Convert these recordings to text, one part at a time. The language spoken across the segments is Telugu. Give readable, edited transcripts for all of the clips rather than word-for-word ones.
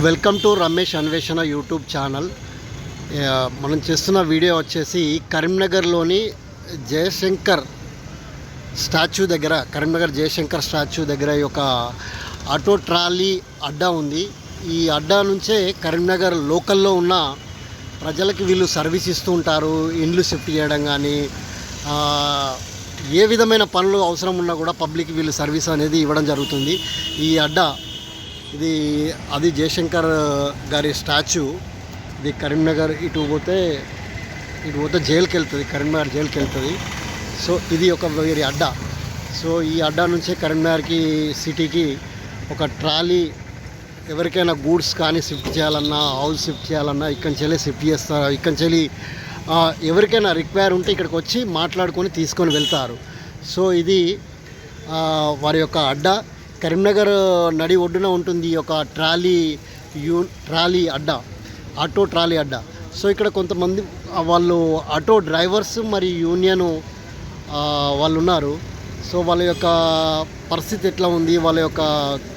వెల్కమ్ టు రమేష్ అన్వేషణ యూట్యూబ్ ఛానల్. మనం చేస్తున్న వీడియో వచ్చేసి కరీంనగర్లోని జయశంకర్ స్టాచ్యూ దగ్గర, కరీంనగర్ జయశంకర్ స్టాచ్యూ దగ్గర ఒక ఆటో ట్రాలీ అడ్డా ఉంది. ఈ అడ్డా నుంచే కరీంనగర్ లోకల్లో ఉన్న ప్రజలకి వీళ్ళు సర్వీస్ ఇస్తూ ఉంటారు. ఇండ్లు షిఫ్ట్ చేయడం కానీ, ఏ విధమైన పనులు అవసరం ఉన్నా కూడా పబ్లిక్ వీళ్ళు సర్వీస్ అనేది ఇవ్వడం జరుగుతుంది. ఈ అడ్డా అది జయశంకర్ గారి స్టాచ్యూ. ఇది కరీంనగర్ ఇటు పోతే జైలుకి వెళ్తుంది, కరీంనగర్ జైలుకి వెళ్తుంది. సో ఇది ఒక వేరే అడ్డా. సో ఈ అడ్డా నుంచే కరీంనగర్కి సిటీకి ఒక ట్రాలీ ఎవరికైనా గూడ్స్ కానీ షిఫ్ట్ చేయాలన్నా, హౌస్ షిఫ్ట్ చేయాలన్నా ఇక్కడి నుంచి షిఫ్ట్ చేస్తారు. ఇక్కడి నుంచి ఎవరికైనా రిక్వైర్ ఉంటే ఇక్కడికి వచ్చి మాట్లాడుకొని తీసుకొని వెళ్తారు. సో ఇది వారి యొక్క అడ్డా. కరీంనగర్ నడి ఒడ్డున ఉంటుంది ఈ యొక్క ట్రాలీ అడ్డా, ఆటో ట్రాలీ అడ్డా. సో ఇక్కడ కొంతమంది వాళ్ళు ఆటో డ్రైవర్స్ మరియు యూనియన్ వాళ్ళు ఉన్నారు. సో వాళ్ళ యొక్క పరిస్థితి ఎట్లా ఉంది, వాళ్ళ యొక్క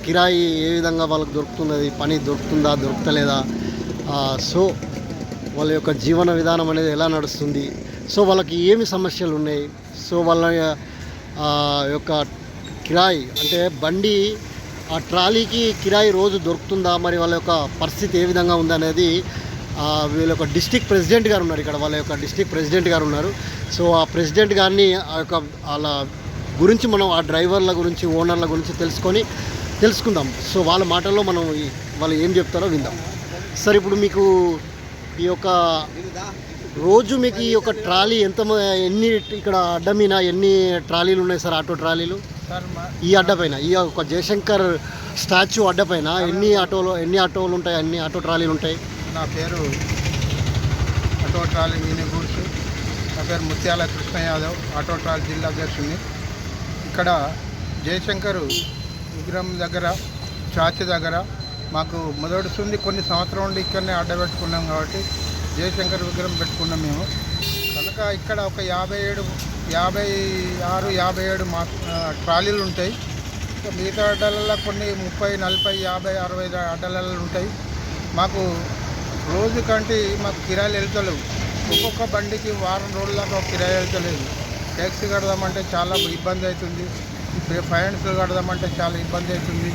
కిరాయి ఏ విధంగా వాళ్ళకి దొరుకుతున్నది, పని దొరుకుతుందా దొరుకుతలేదా, సో వాళ్ళ యొక్క జీవన విధానం అనేది ఎలా నడుస్తుంది, సో వాళ్ళకి ఏమి సమస్యలు ఉన్నాయి, సో వాళ్ళ యొక్క కిరాయి అంటే బండి ఆ ట్రాలీకి కిరాయి రోజు దొరుకుతుందా, మరి వాళ్ళ యొక్క పరిస్థితి ఏ విధంగా ఉందనేది వీళ్ళ యొక్క డిస్ట్రిక్ట్ ప్రెసిడెంట్ గారు ఉన్నారు ఇక్కడ, వాళ్ళ యొక్క డిస్ట్రిక్ట్ ప్రెసిడెంట్ గారు ఉన్నారు. సో ఆ ప్రెసిడెంట్ గారిని వాళ్ళ గురించి మనం ఆ డ్రైవర్ల గురించి, ఓనర్ల గురించి తెలుసుకుందాం. సో వాళ్ళ మాటల్లో మనం వాళ్ళు ఏం చెప్తారో విందాం. సార్, ఇప్పుడు మీకు ఈ యొక్క రోజు మీకు ఈ యొక్క ట్రాలీ ఎన్ని ఇక్కడ అడ్డ మీద ఎన్ని ట్రాలీలు ఉన్నాయి సార్, ఆటో ట్రాలీలు ఈ అడ్డ పైన, ఈ యొక్క జయశంకర్ స్టాచ్యూ అడ్డ పైన ఎన్ని ఆటోలు ఉంటాయి, ఎన్ని ఆటో ట్రాలీలు ఉంటాయి? నా పేరు ఆటో ట్రాలీ మినీ గూడ్స్. నా పేరు ముత్యాల కృష్ణ యాదవ్, ఆటో ట్రాలీ జిల్లా అధ్యక్షుడిని. ఇక్కడ జయశంకర్ విగ్రహం దగ్గర, స్టాచ్యూ దగ్గర మాకు మొదటిస్తుంది. కొన్ని సంవత్సరం నుండి ఇక్కడనే అడ్డ పెట్టుకున్నాం కాబట్టి జయశంకర్ విగ్రహం పెట్టుకున్నాం మేము. కనుక ఇక్కడ ఒక 56 ట్రాలీలు ఉంటాయి. మిగతా అడ్డలలో కొన్ని 30, 40, 50, 60 అడ్డలలో ఉంటాయి. మాకు రోజు కంటే మాకు కిరాయిలు వెళ్తలేవు. ఒక్కొక్క బండికి వారం రోజుల దాకా కిరాయి వెళ్తలేదు. ట్యాక్సీ కడదామంటే చాలా ఇబ్బంది అవుతుంది, ఫైనాన్స్ కడదామంటే చాలా ఇబ్బంది అవుతుంది.